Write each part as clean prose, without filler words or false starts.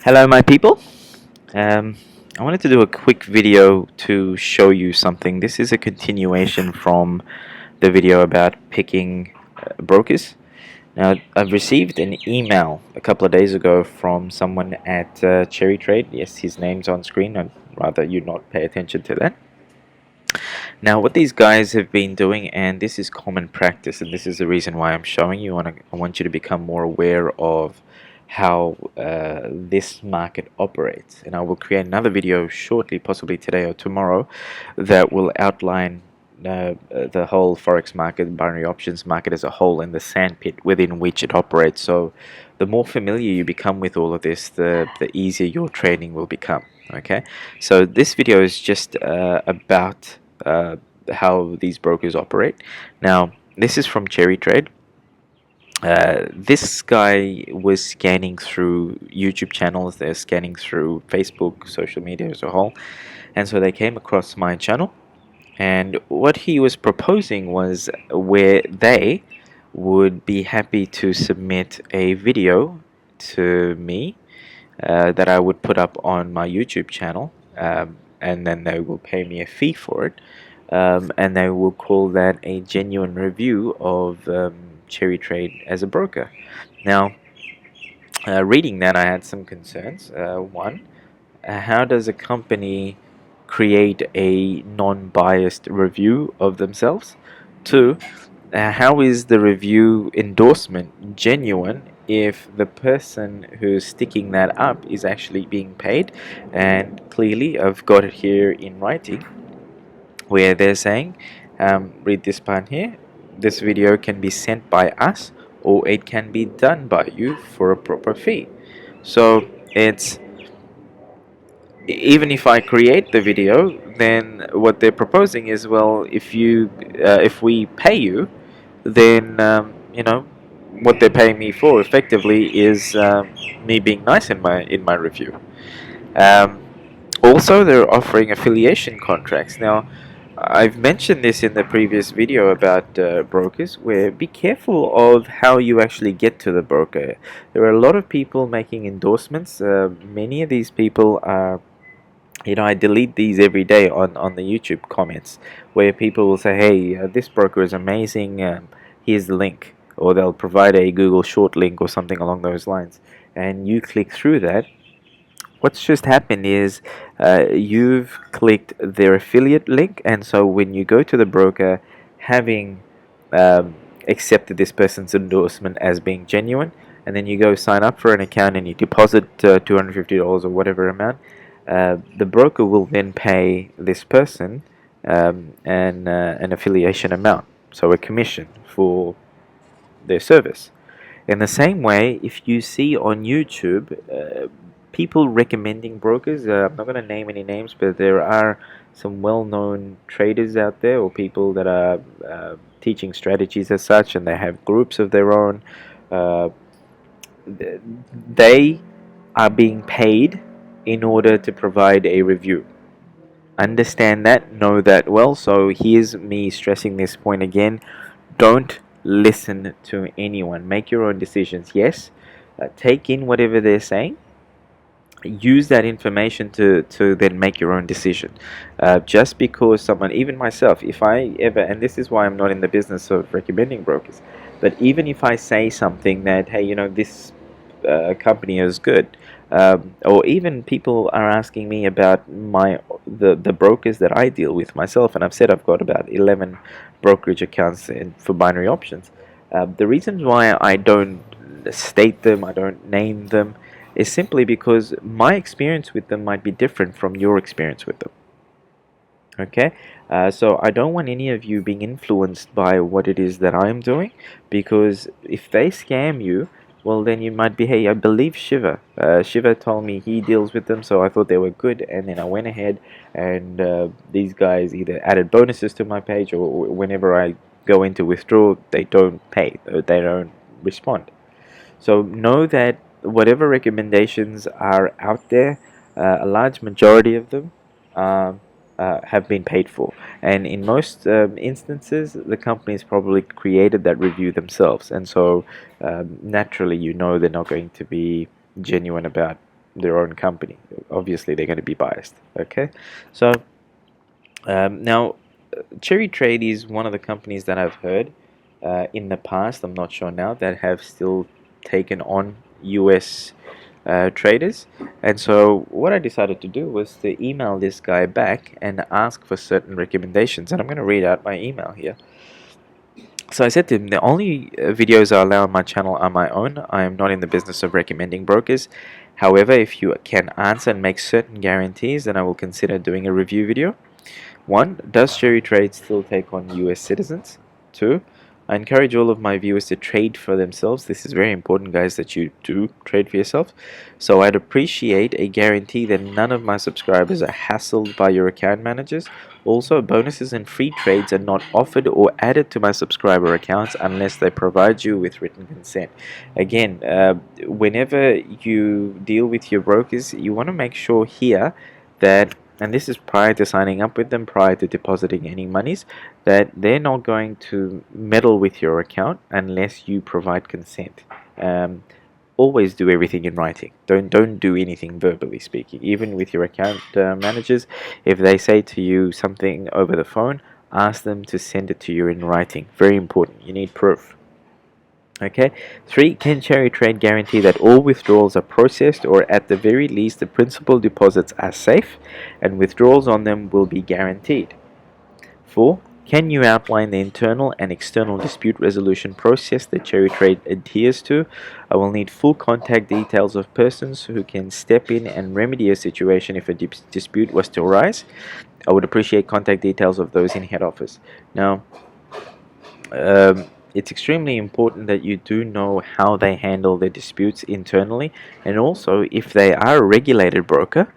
Hello, my people. Um, I wanted to do a quick video to show you something. This is a continuation from the video about picking brokers. Now, I've received an email a couple of days ago from someone at CherryTrade. Yes, his name's on screen. I'd rather you not pay attention to that. Now, what these guys have been doing, and this is common practice, and this is the reason why I'm showing you, I want you to become more aware of how this market operates. And I will create another video shortly, possibly today or tomorrow, that will outline the whole forex market, binary options market as a whole, and the sandpit within which it operates. So the more familiar you become with all of this, the easier your trading will become. Okay, so this video is just about uh, how these brokers operate. Now, this is from CherryTrade. This guy was scanning through YouTube channels, they're scanning through Facebook, social media as a whole, and so they came across my channel. And what he was proposing was where they would be happy to submit a video to me that I would put up on my YouTube channel, and then they will pay me a fee for it, and they will call that a genuine review of CherryTrade as a broker. Now, reading that, I had some concerns. One, how does a company create a non-biased review of themselves? Two, how is the review endorsement genuine if the person who's sticking that up is actually being paid? And clearly, I've got it here in writing where they're saying, read this part here, this video can be sent by us or it can be done by you for a proper fee. So it's, even if I create the video, then what they're proposing is, well, if we pay you, then what they're paying me for effectively is me being nice in my review. Um, Also, they're offering affiliation contracts. Now, I've mentioned this in the previous video about brokers, where be careful of how you actually get to the broker. There are a lot of people making endorsements. Many of these people are, I delete these every day on the YouTube comments, where people will say, hey, this broker is amazing, here's the link, or they'll provide a Google short link or something along those lines, and you click through that. What's just happened is you've clicked their affiliate link, and so when you go to the broker, having accepted this person's endorsement as being genuine, and then you go sign up for an account and you deposit $250 or whatever amount, the broker will then pay this person an affiliation amount, so a commission for their service. In the same way, if you see on YouTube people recommending brokers, I'm not going to name any names, but there are some well-known traders out there, or people that are teaching strategies as such, and they have groups of their own. Uh, they are being paid in order to provide a review. Understand that, know that well. So here's me stressing this point again. Don't listen to anyone. Make your own decisions. Yes, take in whatever they're saying. Use that information to then make your own decision. Just because someone, even myself, if I ever, and this is why I'm not in the business of recommending brokers, but even if I say something that, hey, this company is good, or even people are asking me about the brokers that I deal with myself, and I've said I've got about 11 brokerage accounts for binary options. The reasons why I don't state them, I don't name them, is simply because my experience with them might be different from your experience with them. Okay, so I don't want any of you being influenced by what it is that I'm doing, because if they scam you, well, then you might be, hey, I believe Shiva. Shiva told me he deals with them, so I thought they were good, and then I went ahead and these guys either added bonuses to my page, or whenever I go into withdraw, they don't pay, they don't respond. So know that whatever recommendations are out there, a large majority of them have been paid for. And in most instances, the companies probably created that review themselves. And so naturally, they're not going to be genuine about their own company. Obviously, they're going to be biased. Okay, so now CherryTrade is one of the companies that I've heard in the past. I'm not sure now that have still taken on US traders. And so what I decided to do was to email this guy back and ask for certain recommendations. And I'm going to read out my email here. So I said to him, the only videos I allow on my channel are my own. I am not in the business of recommending brokers. However, if you can answer and make certain guarantees, then I will consider doing a review video. 1. Does CherryTrade still take on US citizens? 2. I encourage all of my viewers to trade for themselves. This is very important, guys, that you do trade for yourself. So I'd appreciate a guarantee that none of my subscribers are hassled by your account managers. Also, bonuses and free trades are not offered or added to my subscriber accounts unless they provide you with written consent. Again, whenever you deal with your brokers, you want to make sure here that, and this is prior to signing up with them, prior to depositing any monies, that they're not going to meddle with your account unless you provide consent. Always do everything in writing. Don't do anything verbally speaking. Even with your account managers, if they say to you something over the phone, ask them to send it to you in writing. Very important. You need proof. Okay. 3. Can CherryTrade guarantee that all withdrawals are processed, or at the very least the principal deposits are safe and withdrawals on them will be guaranteed? 4. Can you outline the internal and external dispute resolution process that CherryTrade adheres to? I will need full contact details of persons who can step in and remedy a situation if a dispute was to arise. I would appreciate contact details of those in head office. Now, it's extremely important that you do know how they handle their disputes internally, and also if they are a regulated broker,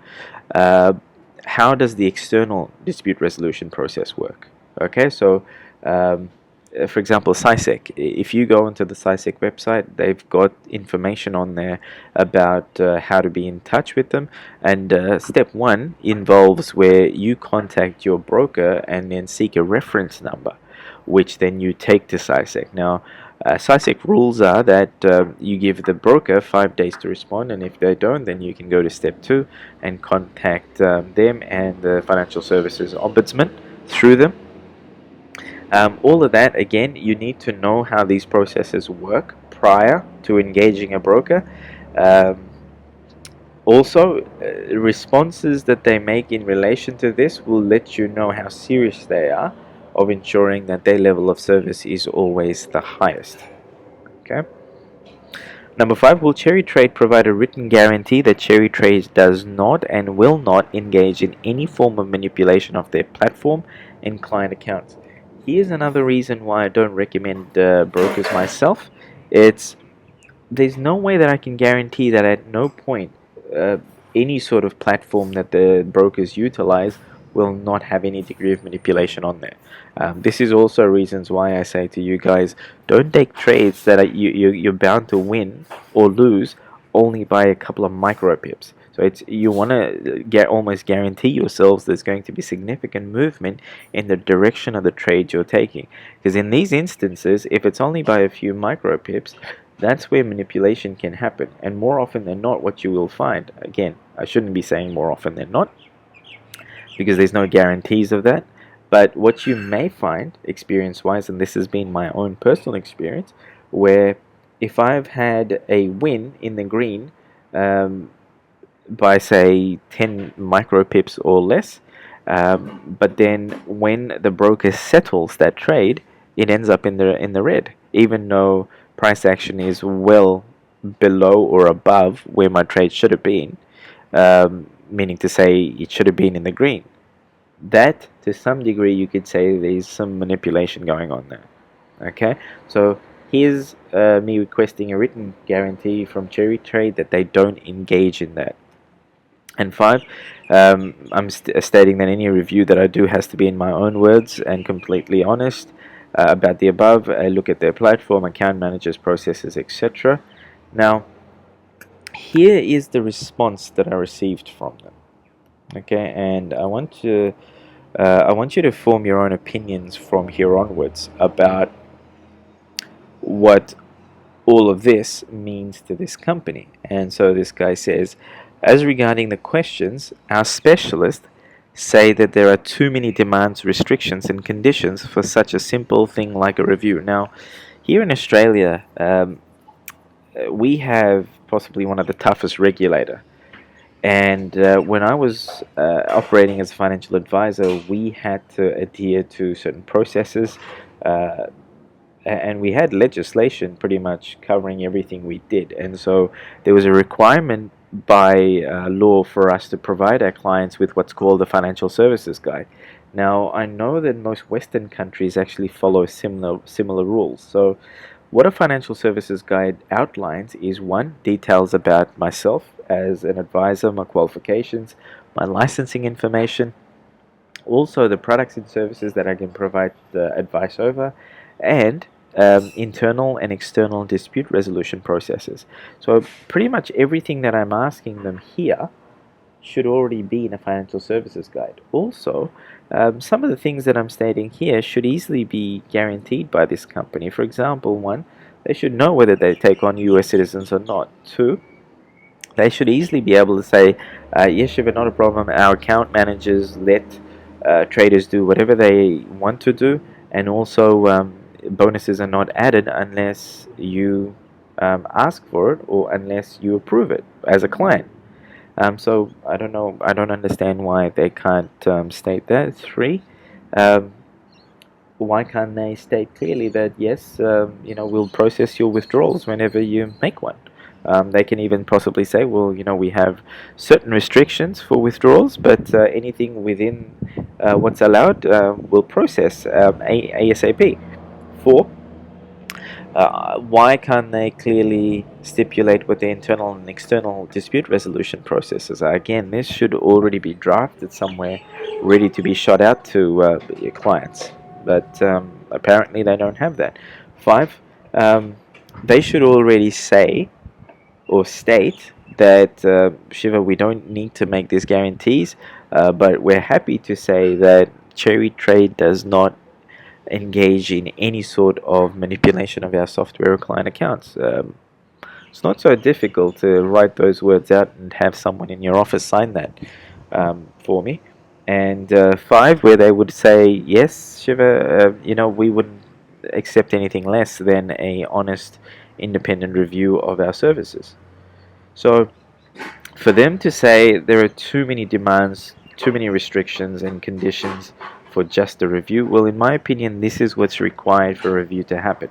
how does the external dispute resolution process work? Okay, so for example, SISEC. If you go onto the SISEC website, they've got information on there about how to be in touch with them. And step 1 involves where you contact your broker and then seek a reference number, which then you take to SISEC. Now, SISEC rules are that you give the broker 5 days to respond, and if they don't, then you can go to step 2 and contact them and the Financial Services Ombudsman through them. All of that, again, you need to know how these processes work prior to engaging a broker. Also, responses that they make in relation to this will let you know how serious they are of ensuring that their level of service is always the highest. Okay. Number 5, will CherryTrade provide a written guarantee that CherryTrade does not and will not engage in any form of manipulation of their platform and client accounts? Here's another reason why I don't recommend brokers myself. There's no way that I can guarantee that at no point uh, any sort of platform that the brokers utilize will not have any degree of manipulation on there. This is also reasons why I say to you guys, don't take trades that you're bound to win or lose only by a couple of micro pips. So you want to almost guarantee yourselves there's going to be significant movement in the direction of the trade you're taking. Because in these instances, if it's only by a few micro pips, that's where manipulation can happen. And more often than not, what you will find, again, I shouldn't be saying more often than not, because there's no guarantees of that. But what you may find, experience-wise, and this has been my own personal experience, where if I've had a win in the green by, say, 10 micro pips or less, but then when the broker settles that trade, it ends up in the red, even though price action is well below or above where my trade should have been, meaning to say it should have been in the green. That, to some degree, you could say there's some manipulation going on there. Okay, so here's me requesting a written guarantee from CherryTrade that they don't engage in that. And 5, I'm stating that any review that I do has to be in my own words and completely honest about the above. I look at their platform, account managers, processes, etc. Now, here is the response that I received from them. Okay, and I want you to form your own opinions from here onwards about what all of this means to this company. And so this guy says, As regarding the questions, our specialists say that there are too many demands, restrictions, and conditions for such a simple thing like a review. Now, here in Australia, we have possibly one of the toughest regulator. And when I was operating as a financial advisor, we had to adhere to certain processes, uh, and we had legislation pretty much covering everything we did. And so there was a requirement by law for us to provide our clients with what's called the financial services guide. Now, I know that most Western countries actually follow similar rules. So what a financial services guide outlines is, one, details about myself as an advisor, my qualifications, my licensing information, also the products and services that I can provide advice over, and internal and external dispute resolution processes. So pretty much everything that I'm asking them here should already be in a financial services guide. Also, some of the things that I'm stating here should easily be guaranteed by this company. For example, one, they should know whether they take on US citizens or not. Two, they should easily be able to say, yes, Shiva, not a problem. Our account managers let traders do whatever they want to do, and also bonuses are not added unless you ask for it or unless you approve it as a client. So I don't know. I don't understand why they can't state that. Three, um, why can't they state clearly that yes, we'll process your withdrawals whenever you make one. They can even possibly say, well, we have certain restrictions for withdrawals, but anything within what's allowed, we'll process ASAP. Four, why can't they clearly stipulate what the internal and external dispute resolution processes are? Again, this should already be drafted somewhere, ready to be shot out to your clients. But apparently they don't have that. Five, they should already say or state that, Shiva, we don't need to make these guarantees, but we're happy to say that CherryTrade does not engage in any sort of manipulation of our software or client accounts. It's not so difficult to write those words out and have someone in your office sign that for me. And five, where they would say, yes, Shiva, we wouldn't accept anything less than a honest, independent review of our services. So for them to say there are too many demands, too many restrictions and conditions for just a review, well, in my opinion, this is what's required for a review to happen.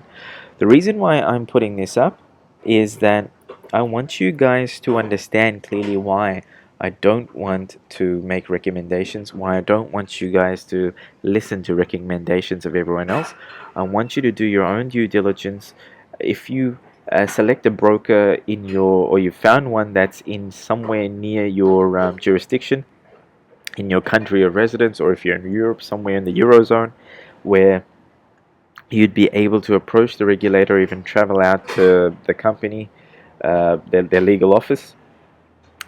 The reason why I'm putting this up is that I want you guys to understand clearly why I don't want to make recommendations, why I don't want you guys to listen to recommendations of everyone else. I want you to do your own due diligence. If you select a broker or you found one that's in somewhere near your jurisdiction, in your country of residence, or if you're in Europe, somewhere in the Eurozone, where you'd be able to approach the regulator, even travel out to the company, their legal office,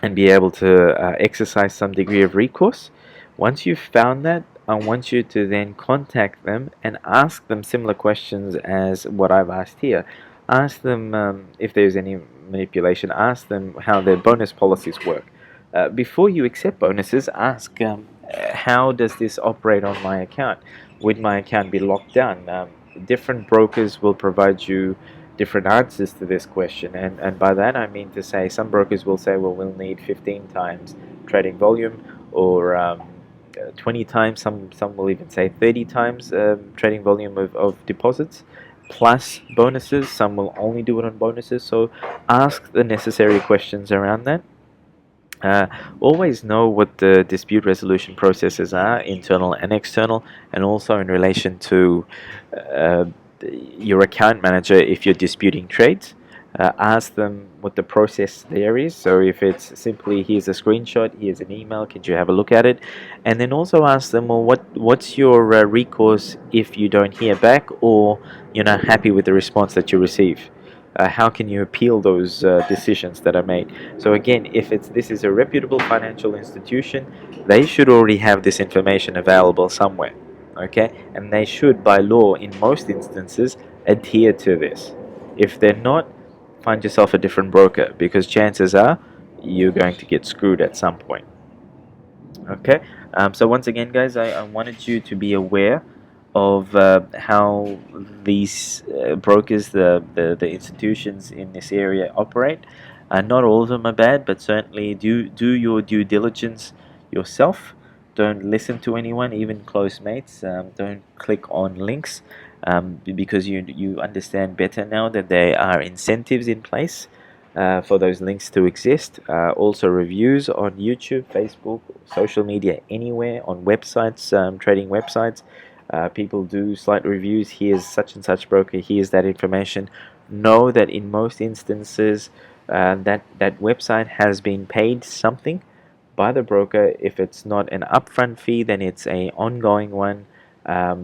and be able to exercise some degree of recourse. Once you've found that, I want you to then contact them and ask them similar questions as what I've asked here. Ask them if there's any manipulation. Ask them how their bonus policies work. Before you accept bonuses, ask how does this operate on my account? Would my account be locked down? Different brokers will provide you different answers to this question, and by that I mean to say some brokers will say, well, we'll need 15 times trading volume, or 20 times, some will even say 30 times trading volume of deposits plus bonuses. Some will only do it on bonuses. So ask the necessary questions around that. Always know what the dispute resolution processes are, internal and external, and also in relation to uh, your account manager if you're disputing trades. Ask them what the process there is. So if it's simply, here's a screenshot, here's an email, could you have a look at it? And then also ask them, well, what's your recourse if you don't hear back, or you're not happy with the response that you receive? How can you appeal those decisions that are made? So again, if this is a reputable financial institution, they should already have this information available somewhere, okay? And they should, by law, in most instances, adhere to this. If they're not, find yourself a different broker, because chances are you're going to get screwed at some point. Okay, so once again, guys, I wanted you to be aware of how these brokers, the institutions in this area operate. Not all of them are bad, but certainly do your due diligence yourself. Don't listen to anyone, even close mates. Don't click on links because you understand better now that there are incentives in place for those links to exist. Also, reviews on YouTube, Facebook, social media, anywhere, on websites, trading websites. People do slight reviews. Here's such and such broker. Here's that information. Know that in most instances, that website has been paid something by the broker. If it's not an upfront fee, then it's a ongoing one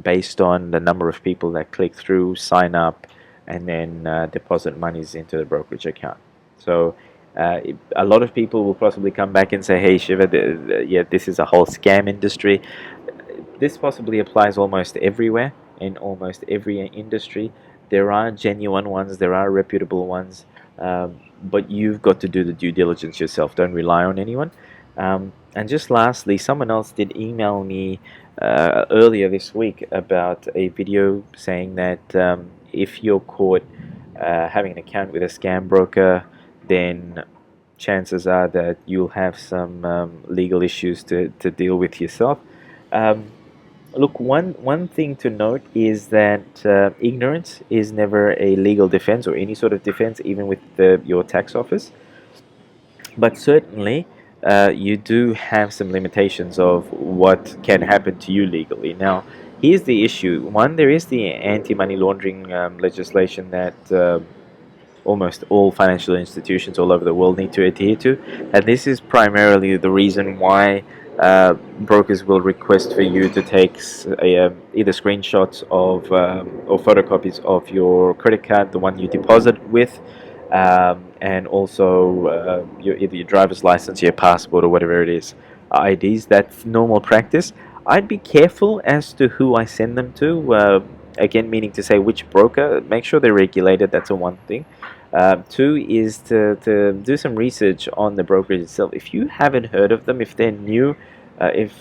based on the number of people that click through, sign up, and then deposit monies into the brokerage account. So a lot of people will possibly come back and say, "Hey, Shiva, yeah, this is a whole scam industry." This possibly applies almost everywhere in almost every industry. There are genuine ones, there are reputable ones, but you've got to do the due diligence yourself. Don't rely on anyone. And just lastly, someone else did email me earlier this week about a video saying that if you're caught having an account with a scam broker, then chances are that you'll have some legal issues to deal with yourself. Um, Look, one thing to note is that ignorance is never a legal defense or any sort of defense, even with your tax office. But certainly, you do have some limitations of what can happen to you legally. Now, here's the issue. One, there is the anti-money laundering legislation that almost all financial institutions all over the world need to adhere to. And this is primarily the reason why brokers will request for you to take either screenshots of or photocopies of your credit card, the one you deposit with, and also either your driver's license, your passport, or whatever it is, IDs. That's normal practice. I'd be careful as to who I send them to. Again, meaning to say which broker. Make sure they're regulated. That's a one thing. Two is to do some research on the brokerage itself. If you haven't heard of them, if they're new, if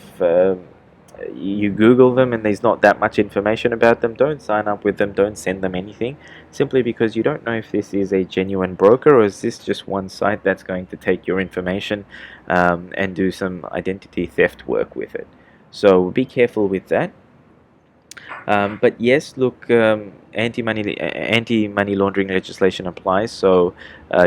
you Google them and there's not that much information about them, don't sign up with them, don't send them anything, simply because you don't know if this is a genuine broker or is this just one site that's going to take your information and do some identity theft work with it. So be careful with that. But yes, look, anti-money laundering legislation applies, so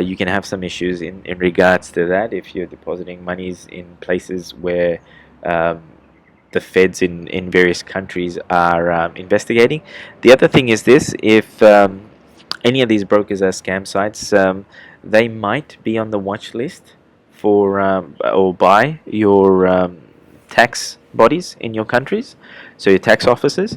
you can have some issues in regards to that if you're depositing monies in places where the feds in various countries are investigating. The other thing is this: if any of these brokers are scam sites, they might be on the watch list for or by your tax bodies in your countries, so your tax offices.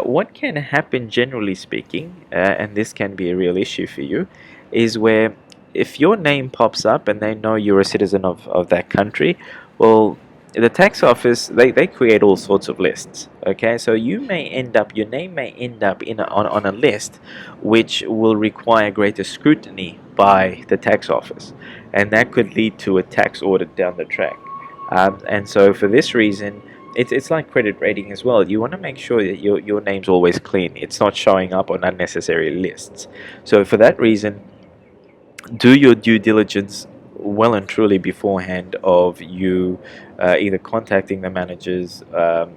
What can happen, generally speaking, and this can be a real issue for you, is where if your name pops up and they know you're a citizen of that country, well, the tax office, they create all sorts of lists. Okay, so you may end up, your name may end up on a list which will require greater scrutiny by the tax office, and that could lead to a tax audit down the track. And so for this reason, it's like credit rating as well. You want to make sure that your name's always clean. It's not showing up on unnecessary lists. So for that reason, do your due diligence well and truly beforehand of you either contacting the managers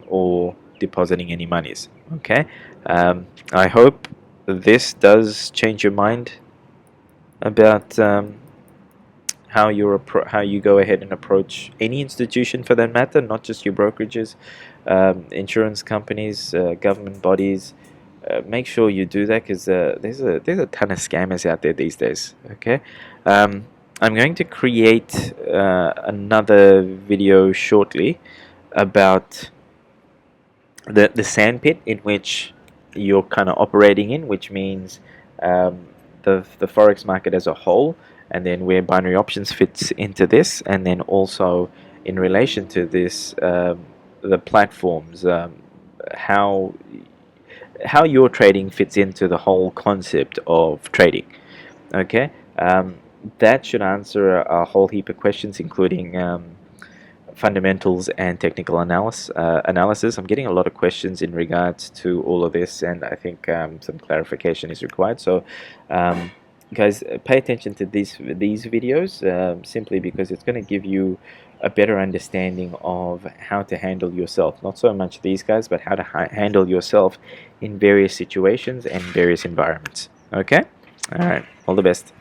or depositing any monies. Okay, I hope this does change your mind about how you go ahead and approach any institution for that matter, not just your brokerages, insurance companies, government bodies. Make sure you do that because there's a ton of scammers out there these days. Okay, I'm going to create another video shortly about the sandpit in which you're kind of operating in, which means the forex market as a whole, and then where binary options fits into this, and then also in relation to this, the platforms, how your trading fits into the whole concept of trading. Okay. that should answer a whole heap of questions, including fundamentals and technical analysis. I'm getting a lot of questions in regards to all of this, and I think some clarification is required. So, guys, pay attention to these videos simply because it's going to give you a better understanding of how to handle yourself. Not so much these guys, but how to handle yourself in various situations and various environments. Okay? All right. All the best.